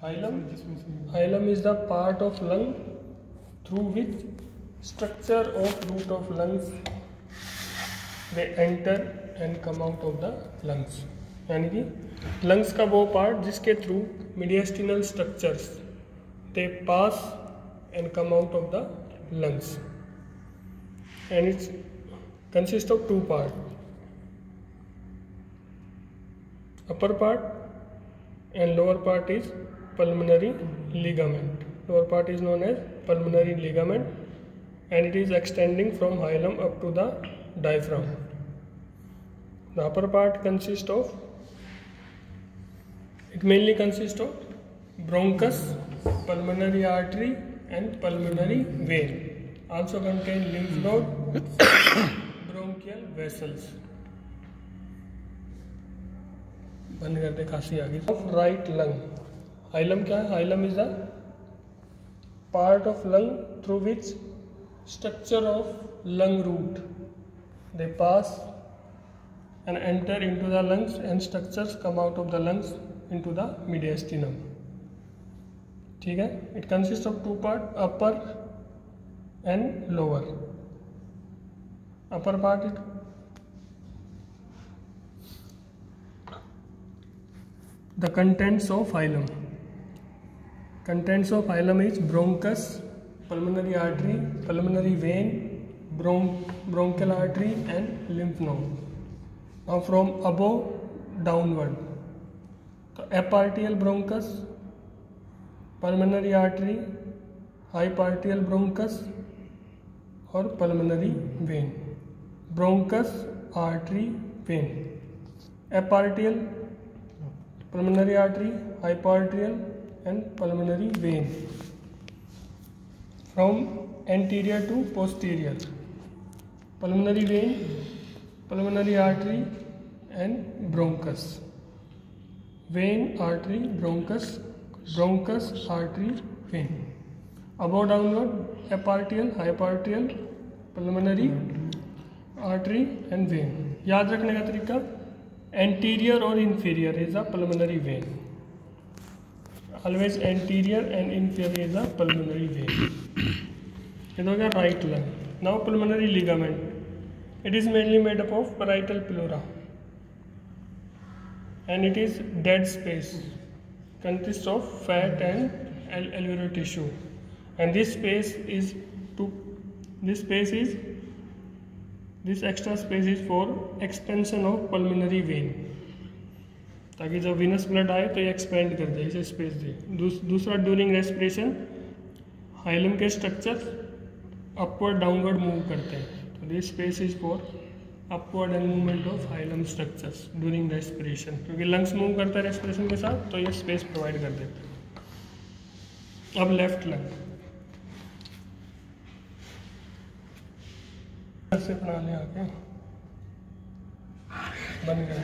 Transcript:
Hilum is the part of lung through which structure of root of lungs they enter and come out of the lungs. यानी कि lungs का वो part जिसके through mediastinal structures they pass and come out of the lungs, and it consists of two parts. Upper part and lower part is pulmonary ligament. Lower part is known as pulmonary ligament, and it is extending from hilum up to the diaphragm. The upper part mainly consists of bronchus, pulmonary artery and pulmonary vein. Also contain lymph node, bronchial vessels. बंद करते खांसी आ गई. Of right lung. Hilum क्या है? Hilum is the part of lung through which structure of lung root they pass and enter into the lungs, and structures come out of the lungs into the mediastinum. ठीक है? It consists of two parts, upper and lower. Upper part it the contents of hilum. Contents of hilum is bronchus, pulmonary artery, pulmonary vein, bronchial artery and lymph node. Now from above downward, so epartial bronchus, pulmonary artery, hypartial bronchus और pulmonary vein. Bronchus, artery, vein. Epartial, pulmonary artery, hypartial and pulmonary vein. From anterior to posterior, pulmonary vein, pulmonary artery and bronchus. Vein, artery, bronchus, artery, vein. Above downward, epartial, hypartial, pulmonary artery and vein. याद रखने का तरीका, anterior or inferior is a pulmonary vein. Always anterior and inferior is a pulmonary vein. ये हो गया right lung. Now pulmonary ligament. It is mainly made up of parietal pleura, and it is dead space. Consists of fat and alveolar tissue, and this extra space is for expansion of pulmonary vein, ताकि जब venous blood आए तो ये expand कर दे, इसे space दे. दूसरा during respiration hilum के structures upward downward move करते हैं, तो this space is for upward and movement of hilum structures during respiration. क्योंकि lungs move करता है respiration के साथ, तो ये space provide कर देते हैं. अब left lung से बना ले आके बंद कर